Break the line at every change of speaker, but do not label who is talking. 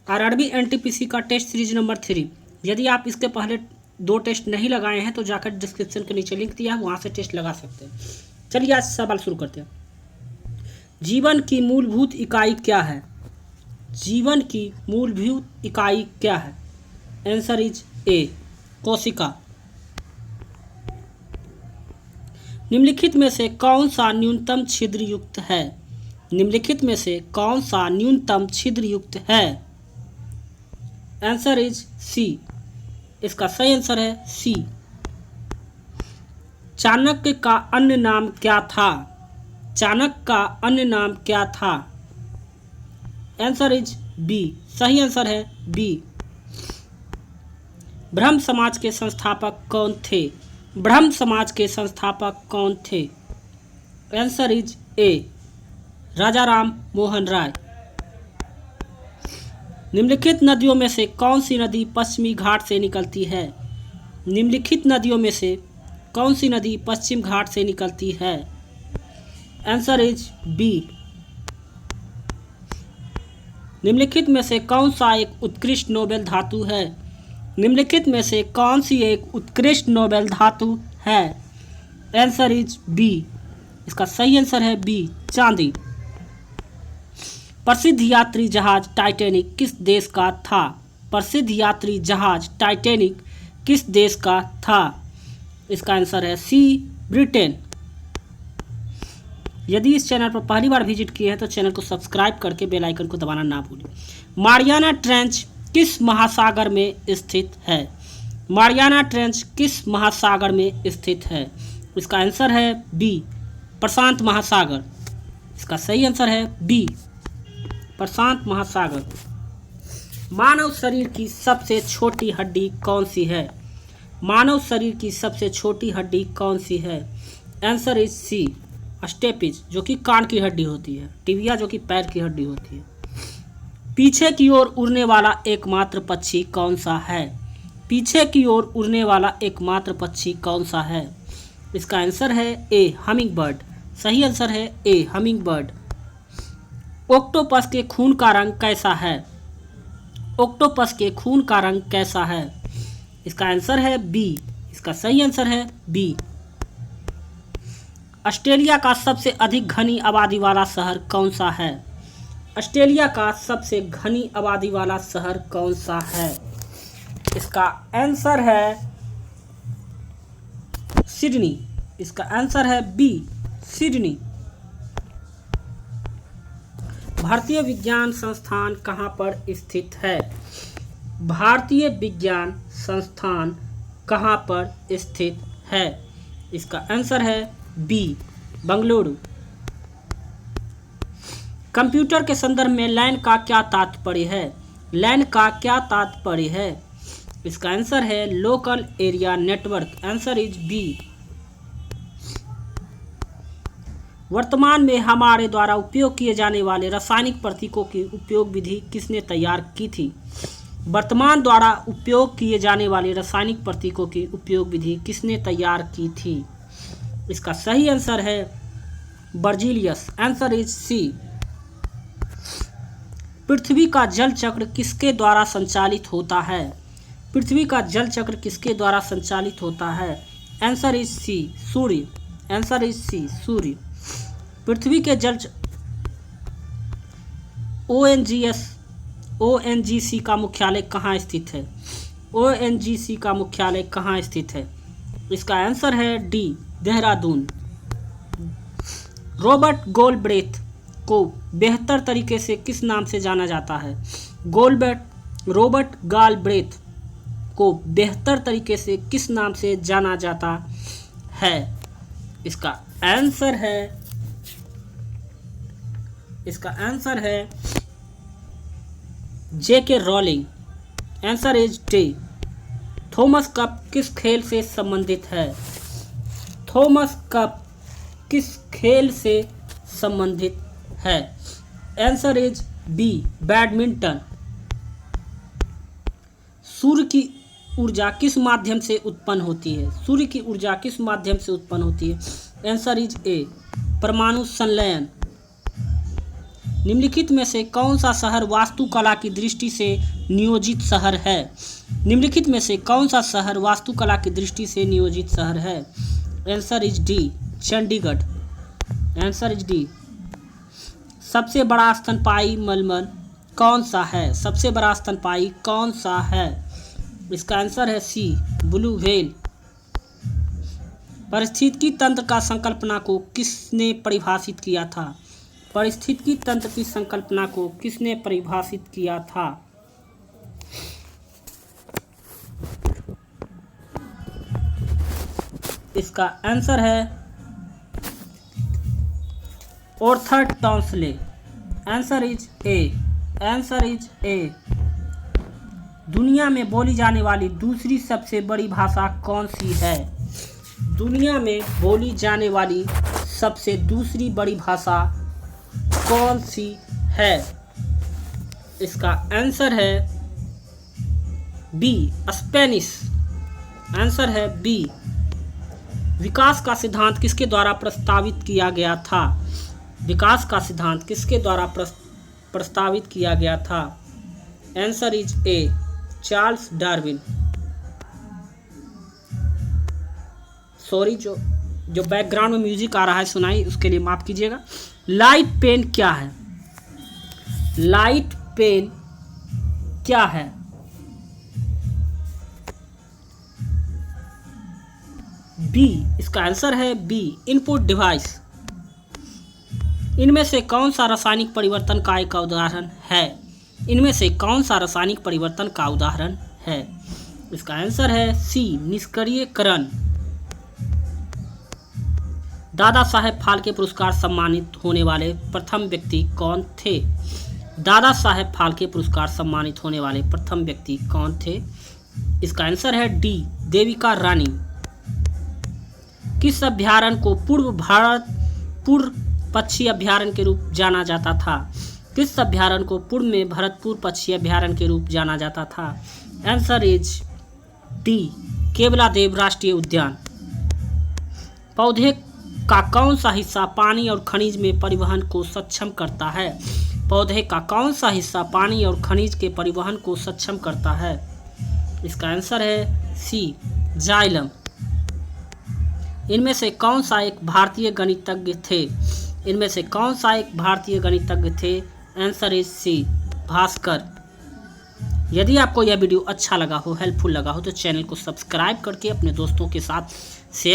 RRB NTPC का test series number 3। यदि आप इसके पहले 2 टेस्ट नहीं लगाए हैं तो जाकर डिस्क्रिप्शन के नीचे लिंक दिया है, वहाँ से टेस्ट लगा सकते हैं। चलिए आज सवाल शुरू करते हैं। जीवन की मूलभूत इकाई क्या है? जीवन की मूलभूत इकाई क्या है? आंसर इज ए, कोशिका। निम्नलिखित में से कौन सा न्यूनतम छिद्र युक्त है? निम्नलिखित में से कौन सा न्यूनतम छिद्र युक्त है? Answer is C. इसका सही आंसर है सी। चाणक्य का अन्य नाम क्या था? चाणक्य का अन्य नाम क्या था? Answer is B. सही आंसर है बी। ब्रह्म समाज के संस्थापक कौन थे? ब्रह्म समाज के संस्थापक कौन थे? आंसर इज ए, राजा राम मोहन राय। निम्नलिखित नदियों में से कौन सी नदी पश्चिमी घाट से निकलती है? निम्नलिखित नदियों में से कौन सी नदी पश्चिम घाट से निकलती है? Answer is B. निम्नलिखित में से कौन सा एक उत्कृष्ट नोबेल धातु है? निम्नलिखित में से कौन सी एक उत्कृष्ट नोबेल धातु है? Answer is B. इसका सही आंसर है बी, चांदी। प्रसिद्ध यात्री जहाज टाइटैनिक किस देश का था? प्रसिद्ध यात्री जहाज टाइटैनिक किस देश का था? इसका आंसर है सी, ब्रिटेन। यदि इस चैनल पर पहली बार विजिट किए हैं तो चैनल को सब्सक्राइब करके बेल आइकन को दबाना ना भूलें। मारियाना ट्रेंच किस महासागर में स्थित है? मारियाना ट्रेंच किस महासागर में स्थित है? इसका आंसर है बी, प्रशांत महासागर। इसका सही आंसर है बी, प्रशांत महासागर। मानव शरीर की सबसे छोटी हड्डी कौन सी है? मानव शरीर की सबसे छोटी हड्डी कौन सी है? आंसर इज सी, स्टेपिज, जो कि कान की हड्डी होती है। टिबिया जो कि पैर की हड्डी होती है। पीछे की ओर उड़ने वाला एकमात्र पक्षी कौन सा है? पीछे की ओर उड़ने वाला एकमात्र पक्षी कौन सा है? इसका आंसर है ए, हमिंग बर्ड। सही आंसर है ए, हमिंग बर्ड। ऑक्टोपस के खून का रंग कैसा है? ऑक्टोपस के खून का रंग कैसा है? इसका आंसर है बी। इसका सही आंसर है बी। ऑस्ट्रेलिया का सबसे अधिक घनी आबादी वाला शहर कौन सा है? ऑस्ट्रेलिया का सबसे घनी आबादी वाला शहर कौन सा है? इसका आंसर है सिडनी। इसका आंसर है बी, सिडनी। भारतीय विज्ञान संस्थान कहाँ पर स्थित है? भारतीय विज्ञान संस्थान कहाँ पर स्थित है? इसका आंसर है बी, बेंगलुरु। कंप्यूटर के संदर्भ में लैन का क्या तात्पर्य है? लैन का क्या तात्पर्य है? इसका आंसर है local area network. Answer is B. वर्तमान में हमारे द्वारा उपयोग किए जाने वाले रासायनिक प्रतीकों की उपयोग विधि किसने तैयार की थी? वर्तमान द्वारा उपयोग किए जाने वाले रासायनिक प्रतीकों की उपयोग विधि किसने तैयार की थी? इसका सही आंसर है बर्जीलियस। Answer is C. पृथ्वी का जल चक्र किसके द्वारा संचालित होता है? पृथ्वी का जल चक्र किसके द्वारा संचालित होता है? आंसर इज सी, सूर्य। आंसर इज सी, सूर्य। पृथ्वी के जल ओएनजीसी का मुख्यालय कहाँ स्थित है? ओएनजीसी का मुख्यालय कहाँ स्थित है? इसका आंसर है डी, देहरादून। रॉबर्ट गोल्डब्रेथ को बेहतर तरीके से किस नाम से जाना जाता है? रॉबर्ट गालब्रेथ को बेहतर तरीके से किस नाम से जाना जाता है? इसका आंसर है J K Rowling. Answer is D. Thomas Cup किस खेल से संबंधित है? थॉमस कप किस खेल से संबंधित है? Answer is B, badminton. सूर्य की ऊर्जा किस माध्यम से उत्पन्न होती है? सूर्य की ऊर्जा किस माध्यम से उत्पन्न होती है? आंसर इज ए, परमाणु संलयन। निम्नलिखित में से कौन सा शहर वास्तुकला की दृष्टि से नियोजित शहर है? निम्नलिखित में से कौन सा शहर वास्तुकला की दृष्टि से नियोजित शहर है? Answer is D, Chandigarh. Answer is D. सबसे बड़ा स्तनपायी मलमल कौन सा है? सबसे बड़ा स्तनपायी कौन सा है? इसका आंसर है सी, ब्लू व्हेल। पारिस्थितिकी तंत्र का संकल्पना को किसने परिभाषित किया था? पारिस्थितिकी तंत्र की संकल्पना को किसने परिभाषित किया था? इसका आंसर है Arthur Tansley. Answer is A. Answer is A. दुनिया में बोली जाने वाली दूसरी सबसे बड़ी भाषा कौन सी है? दुनिया में बोली जाने वाली सबसे दूसरी बड़ी भाषा कौन सी है? इसका आंसर है बी, स्पेनिश। आंसर है बी। विकास का सिद्धांत किसके द्वारा प्रस्तावित किया गया था? विकास का सिद्धांत किसके द्वारा प्रस्तावित किया गया था? Answer is A, Charles Darwin. Sorry, जो बैकग्राउंड में म्यूजिक आ रहा है सुनाई, उसके लिए माफ कीजिएगा। लाइट पेन क्या है? लाइट पेन क्या है? बी। इसका आंसर है बी, इनपुट डिवाइस। इनमें से कौन सा रासायनिक परिवर्तन का एक उदाहरण है? इनमें से कौन सा रासायनिक परिवर्तन का उदाहरण है? इसका आंसर है सी, निष्क्रियकरण। दादा साहेब फाल्के पुरस्कार सम्मानित होने वाले प्रथम व्यक्ति कौन थे? दादा साहेब फाल्के पुरस्कार सम्मानित होने वाले प्रथम व्यक्ति कौन थे? इसका आंसर है डी, देविका रानी। किस अभयारण्य को पूर्व पक्षी अभयारण्य के रूप जाना जाता था? किस अभयारण्य को पूर्व में भरतपुर पक्षी अभयारण्य के रूप जाना जाता था? आंसर इज डी, केवलादेव राष्ट्रीय उद्यान। पौधे का कौन सा हिस्सा पानी और खनिज में परिवहन को सक्षम करता है? पौधे का कौन सा हिस्सा पानी और खनिज के परिवहन को सक्षम करता है? इसका आंसर है सी, जाइलम। इनमें से कौन सा एक भारतीय गणितज्ञ थे? इनमें से कौन सा एक भारतीय गणितज्ञ थे? Answer is C, Bhaskar. यदि आपको यह वीडियो अच्छा लगा हो, हेल्पफुल लगा हो, तो चैनल को सब्सक्राइब करके अपने दोस्तों के साथ